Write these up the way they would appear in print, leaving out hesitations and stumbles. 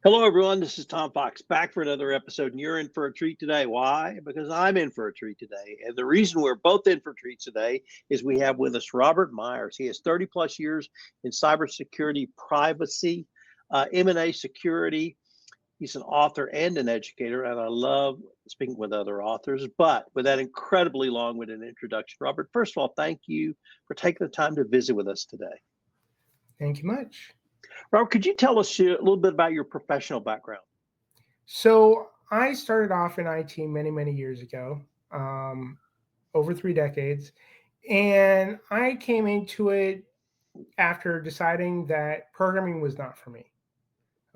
Hello, everyone. This is Tom Fox back for another episode, and you're in for a treat today. Why? Because I'm in for a treat today. And the reason we're both in for treats today is we have with us Robert Meyers. He has 30 plus years in cybersecurity, privacy, M&A security. He's an author and an educator, and I love speaking with other authors. But with that incredibly long-winded introduction, Robert, first of all, thank you for taking the time to visit with us today. Thank you much. Robert, could you tell us a little bit about your professional background? So I started off in IT many, many years ago, over 3 decades. And I came into it after deciding that programming was not for me.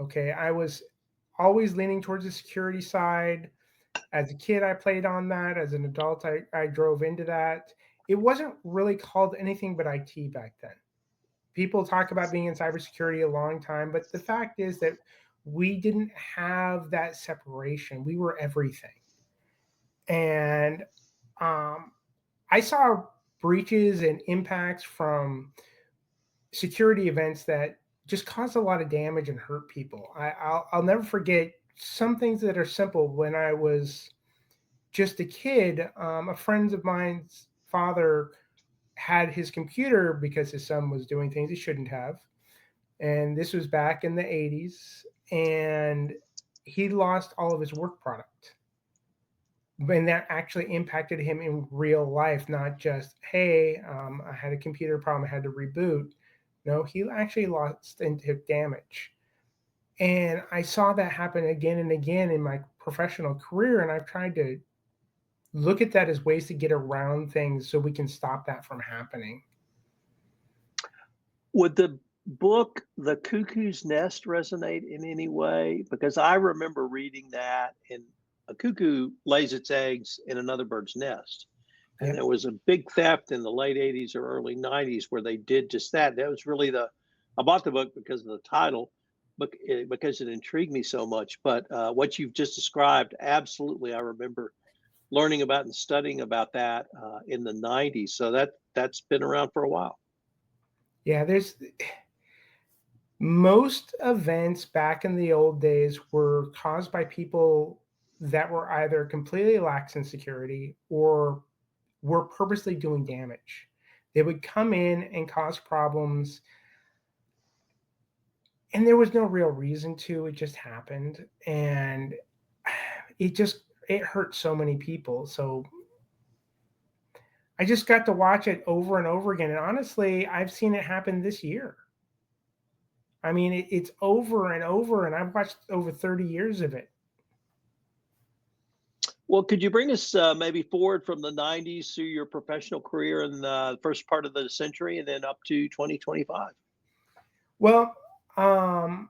Okay. I was always leaning towards the security side. As a kid, I played on that. As an adult, I drove into that. It wasn't really called anything but IT back then. People talk about being in cybersecurity a long time, but the fact is that we didn't have that separation. We were everything. And I saw breaches and impacts from security events that just caused a lot of damage and hurt people. I'll never forget some things that are simple. When I was just a kid, a friend of mine's father had his computer because his son was doing things he shouldn't have. And this was back in the 80s. And he lost all of his work product. And that actually impacted him in real life, not just, hey, I had a computer problem, I had to reboot. No, he actually lost and took damage. And I saw that happen again and again in my professional career. And I've tried to look at that as ways to get around things so we can stop that from happening. Would the book The Cuckoo's Nest resonate in any way? Because I remember reading that, and a cuckoo lays its eggs in another bird's nest. And there was a big theft in the late 80s or early 90s where they did just that. That was really I bought the book because of the title, because it intrigued me so much. But what you've just described, absolutely, I remember learning about and studying about that in the 90s. So that's been around for a while. Yeah, most events back in the old days were caused by people that were either completely lax in security or were purposely doing damage. They would come in and cause problems, and there was no real reason to. It just happened, and it hurt so many people. So I just got to watch it over and over again. And honestly, I've seen it happen this year. I mean, it's over and over, and I've watched over 30 years of it. Well, could you bring us maybe forward from the 90s through your professional career in the first part of the century and then up to 2025? Well, a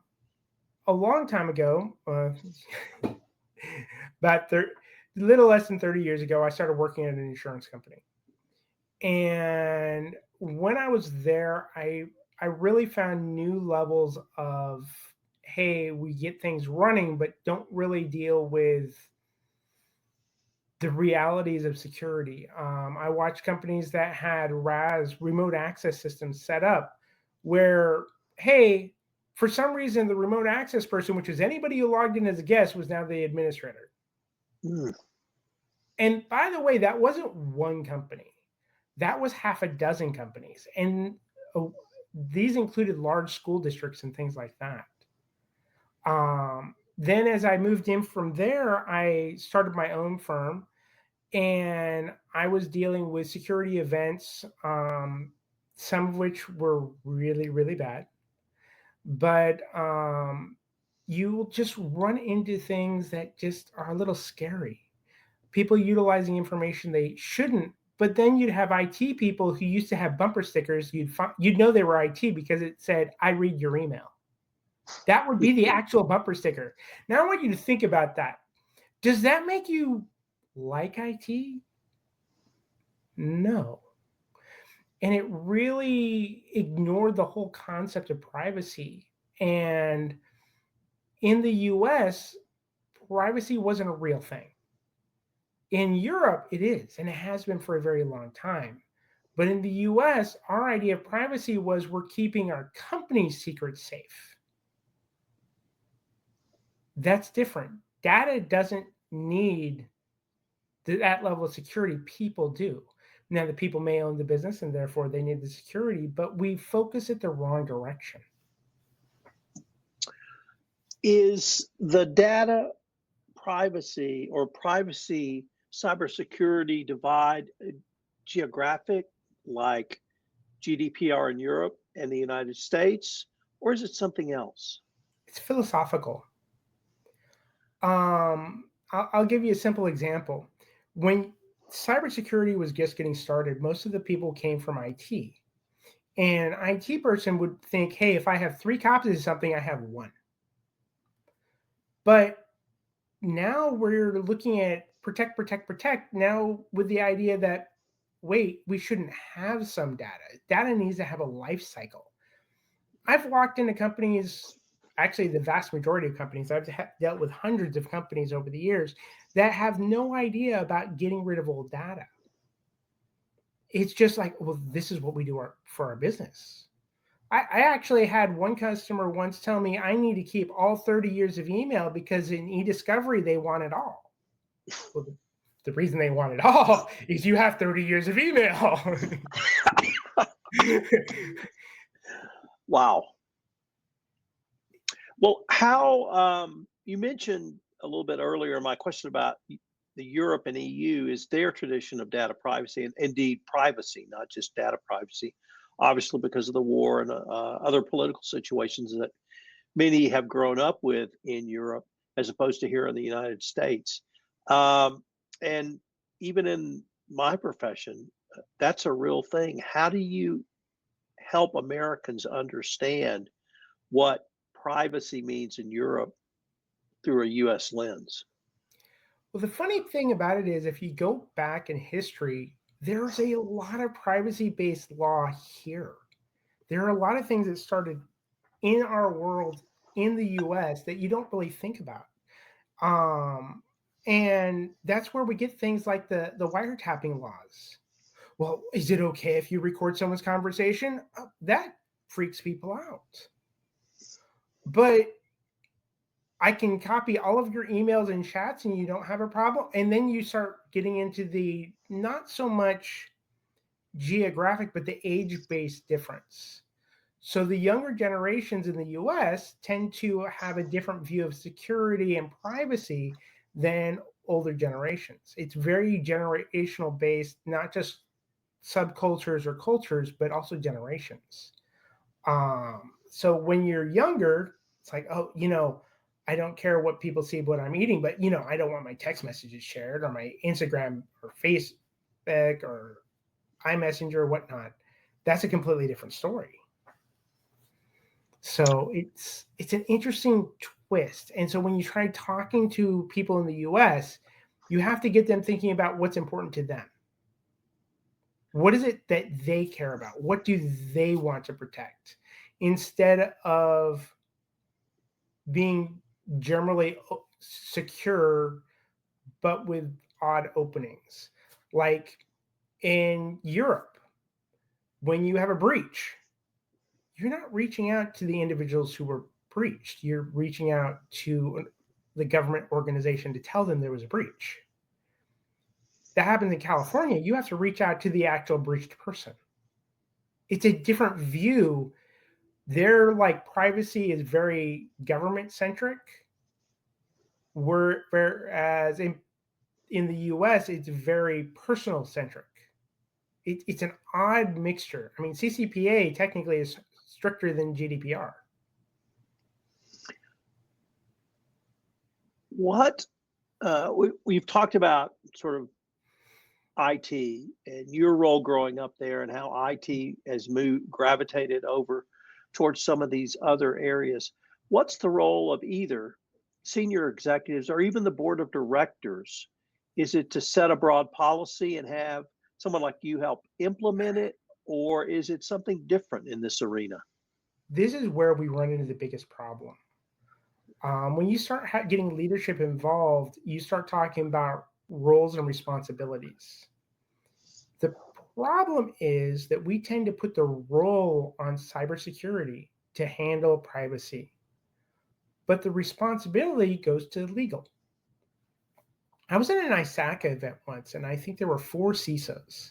long time ago, about a little less than 30 years ago, I started working at an insurance company. And when I was there, I really found new levels of, hey, we get things running, but don't really deal with the realities of security. I watched companies that had RAS, remote access systems, set up where, hey, for some reason, the remote access person, which is anybody who logged in as a guest, was now the administrator. And by the way, that wasn't one company. That was half a dozen companies. And these included large school districts and things like that. Then as I moved in from there, I started my own firm, and I was dealing with security events, some of which were really, really bad. But you will just run into things that just are a little scary. People utilizing information they shouldn't. But then you'd have IT people who used to have bumper stickers. You'd know they were IT because it said, "I read your email." That would be the actual bumper sticker. Now I want you to think about that. Does that make you like IT? No. And it really ignored the whole concept of privacy. And in the US, privacy wasn't a real thing. In Europe, it is, and it has been for a very long time. But in the US, our idea of privacy was we're keeping our company's secrets safe. That's different. Data doesn't need that level of security. People do. Now, the people may own the business and therefore they need the security, but we focus it the wrong direction. Is the data privacy or privacy cybersecurity divide geographic, like GDPR in Europe and the United States, or is it something else? It's philosophical. I'll give you a simple example. When cybersecurity was just getting started, most of the people came from IT. And an IT person would think, hey, if I have 3 copies of something, I have 1. But now we're looking at protect, protect, protect. Now with the idea that, wait, we shouldn't have some data. Data needs to have a life cycle. I've walked into companies, actually the vast majority of companies, I've dealt with hundreds of companies over the years that have no idea about getting rid of old data. It's just like, well, this is what we do for our business. I actually had one customer once tell me I need to keep all 30 years of email because in e-discovery, they want it all. Well, the reason they want it all is you have 30 years of email. Wow. Well, how you mentioned a little bit earlier my question about the Europe and EU is their tradition of data privacy and indeed privacy, not just data privacy, obviously because of the war and other political situations that many have grown up with in Europe as opposed to here in the United States. And even in my profession, that's a real thing. How do you help Americans understand what privacy means in Europe through a US lens? Well, the funny thing about it is, if you go back in history, there's a lot of privacy based law here. There are a lot of things that started in our world in the US that you don't really think about. And that's where we get things like the wiretapping laws. Well, is it okay if you record someone's conversation? That freaks people out. But I can copy all of your emails and chats and you don't have a problem. And then you start getting into the not so much geographic, but the age based difference. So the younger generations in the US tend to have a different view of security and privacy than older generations. It's very generational based, not just subcultures or cultures, but also generations. So when you're younger, it's like, oh, I don't care what people see what I'm eating, but I don't want my text messages shared or my Instagram or Facebook or iMessenger or whatnot. That's a completely different story. So it's an interesting twist. And so when you try talking to people in the US, you have to get them thinking about what's important to them. What is it that they care about? What do they want to protect? Instead of being generally secure, but with odd openings. Like in Europe, when you have a breach, you're not reaching out to the individuals who were breached. You're reaching out to the government organization to tell them there was a breach. That happens in California. You have to reach out to the actual breached person. It's a different view. Their privacy is very government centric, whereas in the US it's very personal centric. It's an odd mixture. I mean, CCPA technically is stricter than GDPR. What we've talked about sort of IT and your role growing up there and how IT has gravitated over towards some of these other areas. What's the role of either senior executives or even the board of directors? Is it to set a broad policy and have someone like you help implement it, or is it something different in this arena? This is where we run into the biggest problem. When you start getting leadership involved, you start talking about roles and responsibilities. The problem is that we tend to put the role on cybersecurity to handle privacy, but the responsibility goes to legal. I was at an ISACA event once, and I think there were 4 CISOs,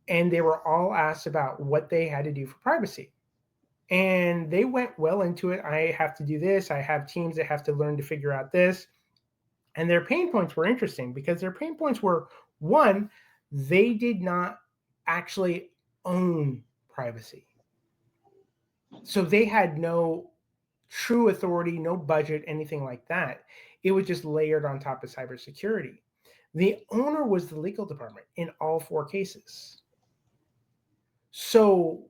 and they were all asked about what they had to do for privacy. And they went well into it. I have to do this. I have teams that have to learn to figure out this. And their pain points were interesting because their pain points were, one, they did not actually own privacy. So they had no true authority, no budget, anything like that. It was just layered on top of cybersecurity. The owner was the legal department in all 4 cases. So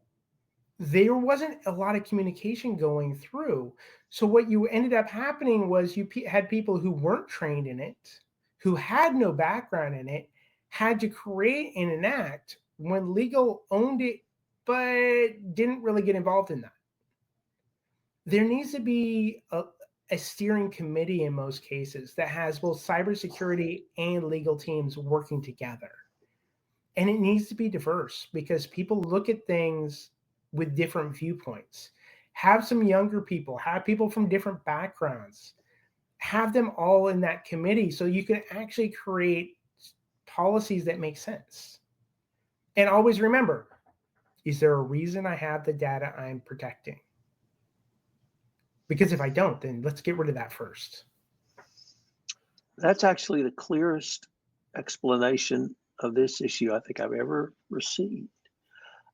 there wasn't a lot of communication going through. So what you ended up happening was you had people who weren't trained in it, who had no background in it, had to create and enact when legal owned it, but didn't really get involved in that. There needs to be a steering committee in most cases that has both cybersecurity and legal teams working together. And it needs to be diverse because people look at things with different viewpoints. Have some younger people, have people from different backgrounds, have them all in that committee so you can actually create policies that make sense. And always remember, is there a reason I have the data I'm protecting? Because if I don't, then let's get rid of that first. That's actually the clearest explanation of this issue I think I've ever received.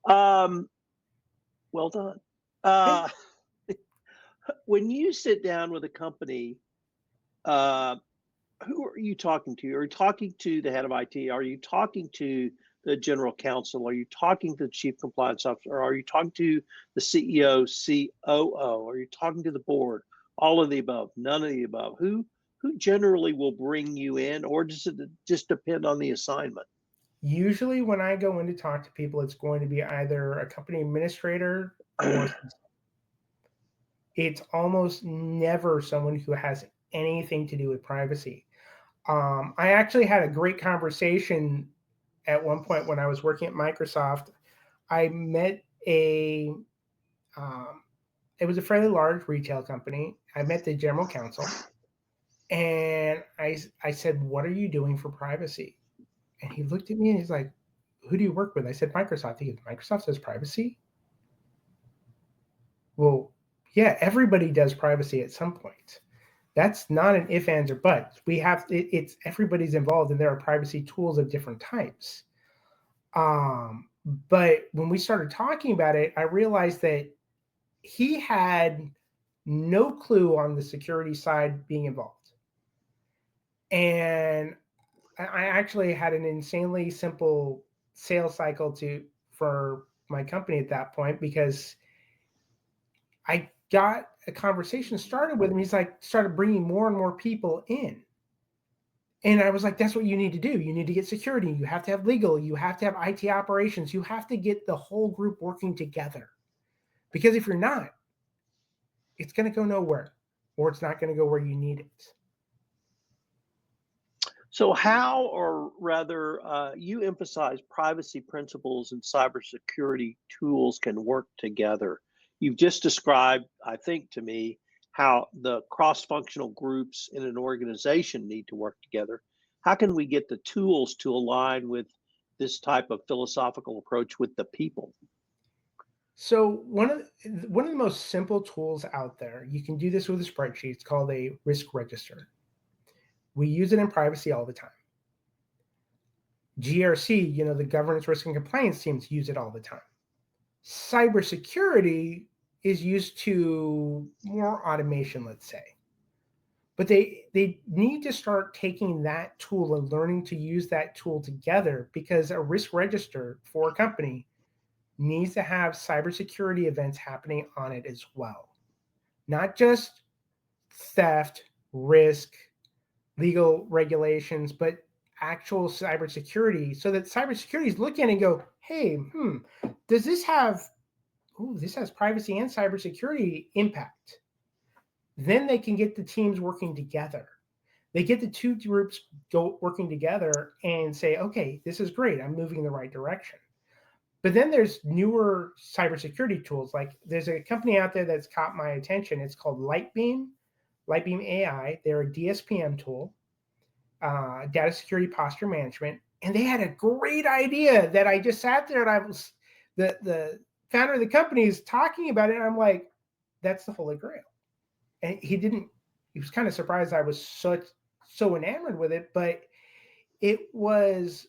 Well done. When you sit down with a company, who are you talking to? Are you talking to the head of IT? Are you talking to the general counsel? Are you talking to the chief compliance officer? Or are you talking to the CEO, COO? Are you talking to the board? All of the above, none of the above. Who generally will bring you in, or does it just depend on the assignment? Usually when I go in to talk to people, it's going to be either a company administrator or it's almost never someone who has anything to do with privacy. I actually had a great conversation at one point when I was working at Microsoft. I met it was a fairly large retail company. I met the general counsel and I said, "What are you doing for privacy?" And he looked at me and he's like, "Who do you work with?" I said, "Microsoft." He goes, "Microsoft says privacy?" Well, yeah, everybody does privacy at some point. That's not an if, ands, or buts. It's everybody's involved, and there are privacy tools of different types. But when we started talking about it, I realized that he had no clue on the security side being involved. And I actually had an insanely simple sales cycle for my company at that point because I got a conversation started with him. He's like, started bringing more and more people in. And I was like, that's what you need to do. You need to get security. You have to have legal. You have to have IT operations. You have to get the whole group working together. Because if you're not, it's going to go nowhere, or it's not going to go where you need it. So how, or rather, you emphasize privacy principles and cybersecurity tools can work together. You've just described, I think, to me, how the cross-functional groups in an organization need to work together. How can we get the tools to align with this type of philosophical approach with the people? So one of the most simple tools out there, you can do this with a spreadsheet. It's called a risk register. We use it in privacy all the time. GRC, the governance, risk, and compliance teams use it all the time. Cybersecurity is used to more automation, let's say. But they need to start taking that tool and learning to use that tool together, because a risk register for a company needs to have cybersecurity events happening on it as well. Not just theft, risk, legal regulations, but actual cybersecurity, so that cybersecurity is looking and go, hey, does this have, this has privacy and cybersecurity impact. Then they can get the teams working together. They get the two groups working together and say, okay, this is great. I'm moving in the right direction. But then there's newer cybersecurity tools. Like there's a company out there that's caught my attention. It's called Lightbeam AI. They're a DSPM tool, data security posture management. And they had a great idea that I just sat there and I was, the founder of the company is talking about it. And I'm like, that's the Holy Grail. And he was kind of surprised I was so enamored with it, but it was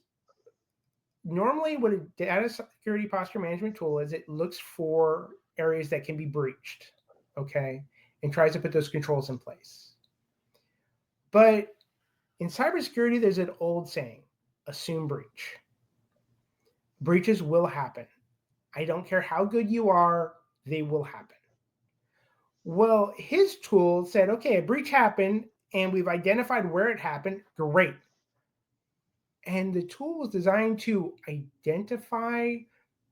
normally what a data security posture management tool is. It looks for areas that can be breached, okay, and tries to put those controls in place. But in cybersecurity, there's an old saying, assume breach. Breaches will happen. I don't care how good you are, they will happen. Well, his tool said, okay, a breach happened and we've identified where it happened. Great. And the tool was designed to identify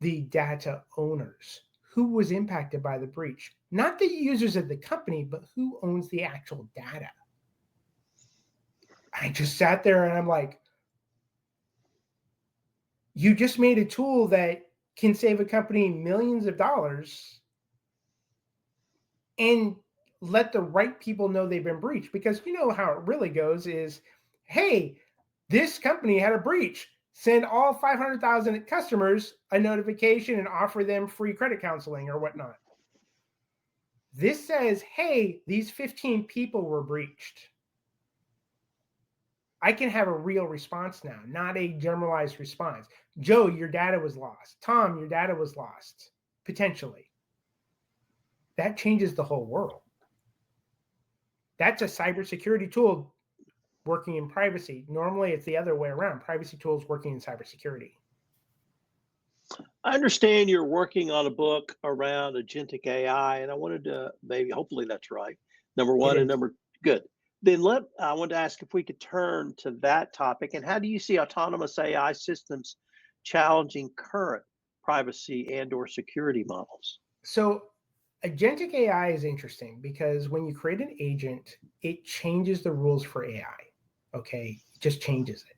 the data owners, who was impacted by the breach. Not the users of the company, but who owns the actual data. I just sat there and I'm like, you just made a tool that can save a company millions of dollars and let the right people know they've been breached. Because you know how it really goes is, hey, this company had a breach. Send all 500,000 customers a notification and offer them free credit counseling or whatnot. This says, hey, these 15 people were breached. I can have a real response now, not a generalized response. Joe, your data was lost. Tom, your data was lost, potentially. That changes the whole world. That's a cybersecurity tool working in privacy. Normally, it's the other way around. Privacy tools working in cybersecurity. I understand you're working on a book around agentic AI, and I wanted to hopefully that's right. Number one and good. Then I wanted to ask if we could turn to that topic. And how do you see autonomous AI systems challenging current privacy and/or security models? So, agentic AI is interesting because when you create an agent, it changes the rules for AI. Okay, it just changes it.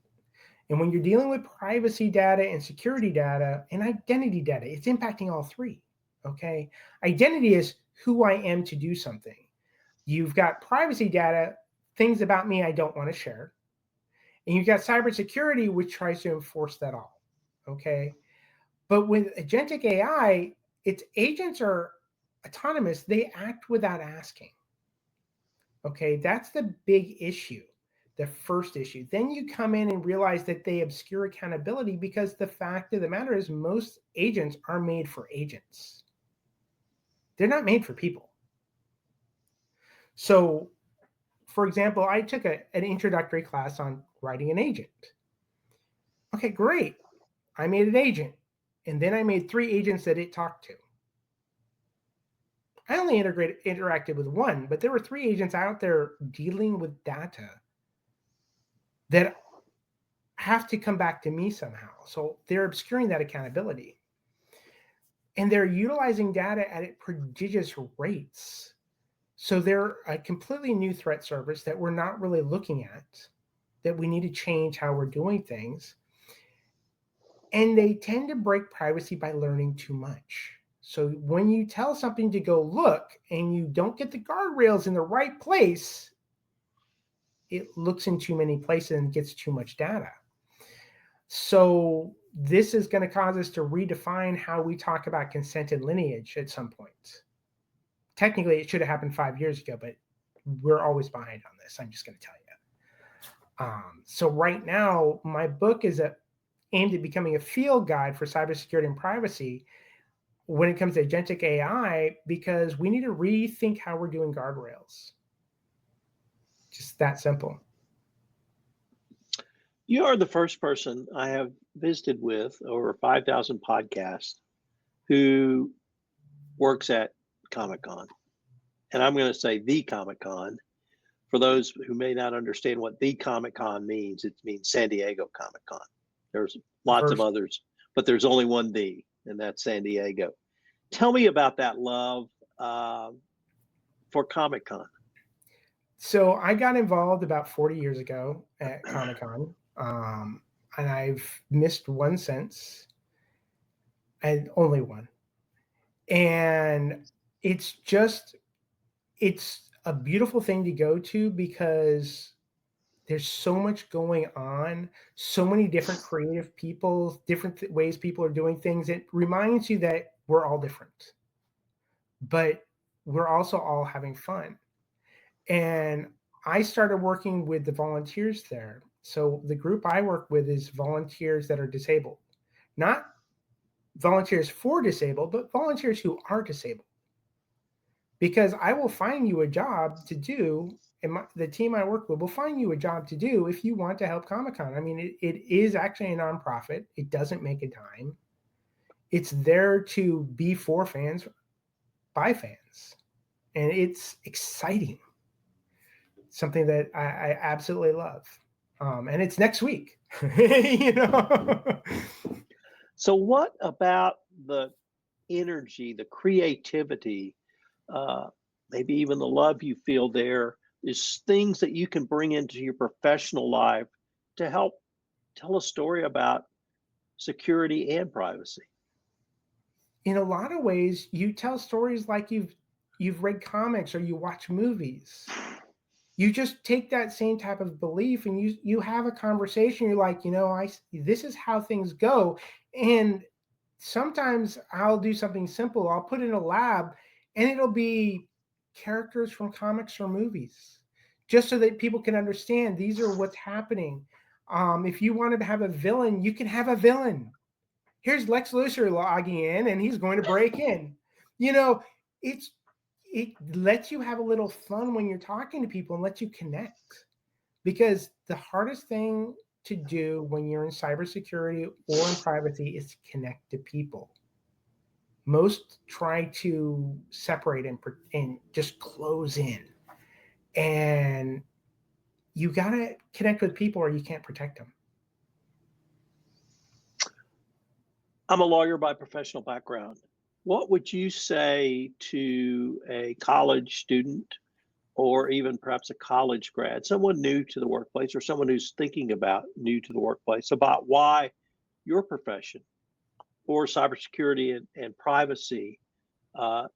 And when you're dealing with privacy data and security data and identity data, it's impacting all three. Okay, identity is who I am to do something. You've got privacy data, things about me I don't want to share. And you've got cybersecurity, which tries to enforce that all. Okay, but with agentic AI, its agents are autonomous. They act without asking. Okay, that's the big issue. The first issue. Then you come in and realize that they obscure accountability because the fact of the matter is most agents are made for agents. They're not made for people. So, for example, I took an introductory class on writing an agent. Okay, great. I made an agent. And then I made 3 agents that it talked to. I only interacted with one, but there were 3 agents out there dealing with data that have to come back to me somehow. So they're obscuring that accountability. And they're utilizing data at prodigious rates. So they're a completely new threat surface that we're not really looking at, that we need to change how we're doing things. And they tend to break privacy by learning too much. So when you tell something to go look and you don't get the guardrails in the right place, it looks in too many places and gets too much data. So this is going to cause us to redefine how we talk about consent and lineage at some point. Technically, it should have happened 5 years ago, but we're always behind on this. I'm just going to tell you. So right now, my book is aimed at becoming a field guide for cybersecurity and privacy when it comes to agentic AI, because we need to rethink how we're doing guardrails. Just that simple. You are the first person I have visited with over 5,000 podcasts who works at Comic-Con. And I'm going to say the Comic-Con. For those who may not understand what the Comic-Con means, it means San Diego Comic-Con. There's lots of others, but there's only one the, and that's San Diego. Tell me about that love for Comic-Con. So I got involved about 40 years ago at Comic-Con, and I've missed one since, and only one. And it's just, it's a beautiful thing to go to because there's so much going on, so many different creative people, different ways people are doing things. It reminds you that we're all different, but we're also all having fun. And I started working with the volunteers there. So the group I work with is volunteers that are disabled, not volunteers for disabled, but volunteers who are disabled. Because I will find you a job to do, and the team I work with will find you a job to do if you want to help Comic Con. I mean, it is actually a nonprofit. It doesn't make a dime. It's there to be for fans, by fans, and it's exciting. Something that I absolutely love. And it's next week, you know. So, what about the energy, the creativity, maybe even the love you feel there is things that you can bring into your professional life to help tell a story about security and privacy? In a lot of ways, you tell stories like you've read comics or you watch movies. You just take that same type of belief and you have a conversation. You're like, this is how things go. And sometimes I'll do something simple. I'll put in a lab and it'll be characters from comics or movies, just so that people can understand these are what's happening. If you wanted to have a villain, you can have a villain. Here's Lex Luthor logging in and he's going to break in. You know, it's it lets you have a little fun when you're talking to people and lets you connect. Because the hardest thing to do when you're in cybersecurity or in privacy is to connect to people. Most try to separate and just close in. And you got to connect with people or you can't protect them. I'm a lawyer by professional background. What would you say to a college student or even perhaps a college grad, someone new to the workplace or someone who's thinking about new to the workplace, about why your profession or cybersecurity and privacy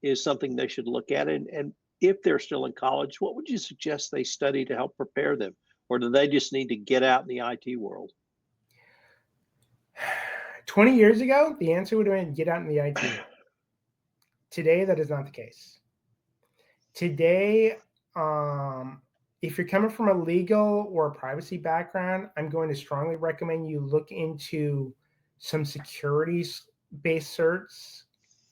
is something they should look at? And if they're still in college, what would you suggest they study to help prepare them? Or do they just need to get out in the IT world? 20 years ago, the answer would have been get out in the IT world. Today, that is not the case. Today, if you're coming from a legal or a privacy background, I'm going to strongly recommend you look into some security-based certs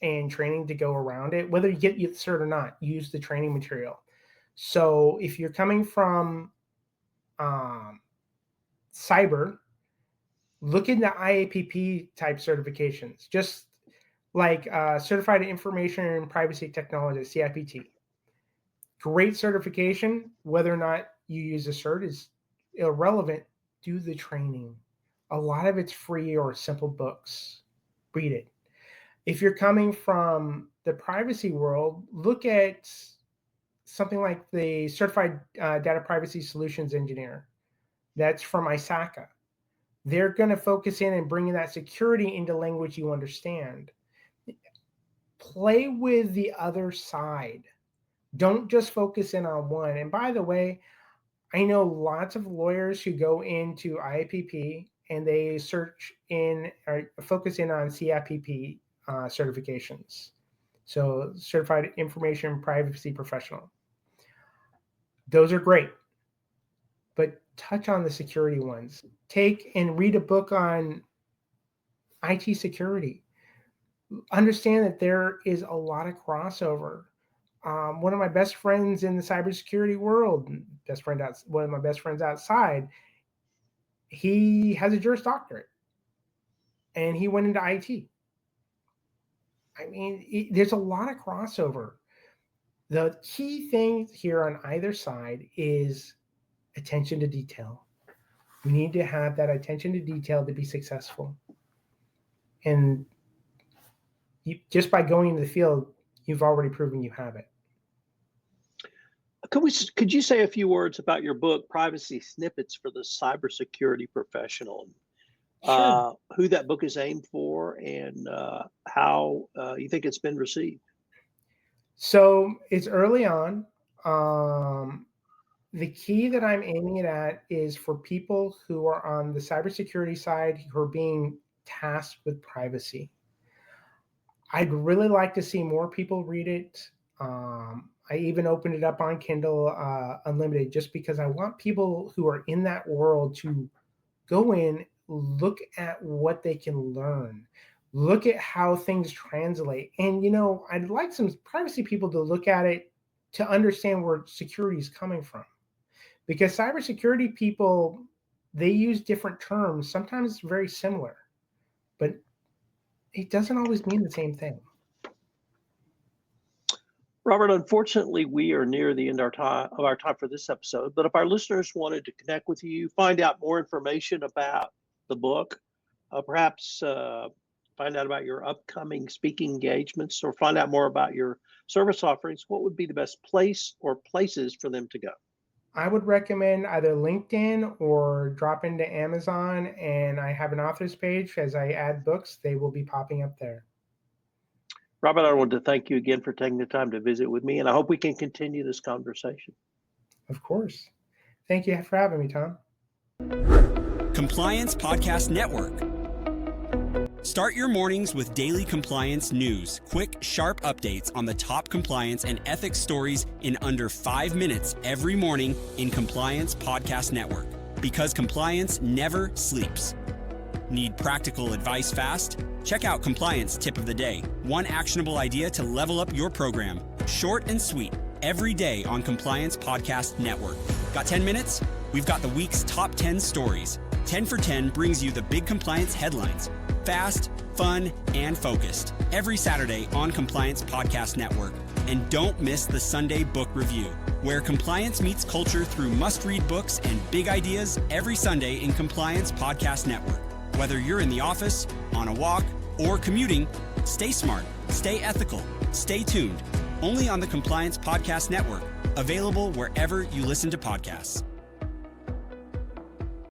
and training to go around it. Whether you get the cert or not, use the training material. So if you're coming from cyber, look into IAPP type certifications, just like Certified Information and Privacy Technologist, CIPT. Great certification. Whether or not you use a cert is irrelevant. Do the training. A lot of it's free or simple books. Read it. If you're coming from the privacy world, look at something like the Certified Data Privacy Solutions Engineer. That's from ISACA. They're going to focus in and bringing that security into language you understand. Play with the other side. Don't just focus in on one. And by the way, I know lots of lawyers who go into IAPP and they search in or focus in on CIPP certifications. So Certified Information Privacy Professional. Those are great. But touch on the security ones. Take and read a book on IT security. Understand that there is a lot of crossover. One of my best friends in the cybersecurity world, one of my best friends outside, he has a Juris Doctorate and he went into IT. I mean, there's a lot of crossover. The key thing here on either side is attention to detail. We need to have that attention to detail to be successful. And just by going into the field, you've already proven you have it. Could you say a few words about your book, Privacy Snippets for the Cybersecurity Professional? Sure. Who that book is aimed for, and how you think it's been received? So it's early on. Um, the key that I'm aiming it at is for people who are on the cybersecurity side who are being tasked with privacy. I'd really like to see more people read it. I even opened it up on Kindle Unlimited just because I want people who are in that world to go in, look at what they can learn, look at how things translate. And, I'd like some privacy people to look at it to understand where security is coming from. Because cybersecurity people, they use different terms, sometimes very similar, but it doesn't always mean the same thing. Robert, unfortunately, we are near the end of our time for this episode. But if our listeners wanted to connect with you, find out more information about the book, perhaps find out about your upcoming speaking engagements, or find out more about your service offerings, what would be the best place or places for them to go? I would recommend either LinkedIn or drop into Amazon, and I have an author's page. As I add books, they will be popping up there. Robert, I want to thank you again for taking the time to visit with me, and I hope we can continue this conversation. Of course. Thank you for having me, Tom. Compliance Podcast Network. Start your mornings with daily compliance news, quick, sharp updates on the top compliance and ethics stories in under 5 minutes every morning in Compliance Podcast Network. Because compliance never sleeps. Need practical advice fast? Check out Compliance Tip of the Day. One actionable idea to level up your program. Short and sweet, every day on Compliance Podcast Network. Got 10 minutes? We've got the week's top 10 stories. 10 for 10 brings you the big compliance headlines. Fast, fun, and focused. Every Saturday on Compliance Podcast Network. And don't miss the Sunday Book Review, where compliance meets culture through must-read books and big ideas every Sunday in Compliance Podcast Network. Whether you're in the office, on a walk, or commuting, stay smart, stay ethical, stay tuned. Only on the Compliance Podcast Network, available wherever you listen to podcasts.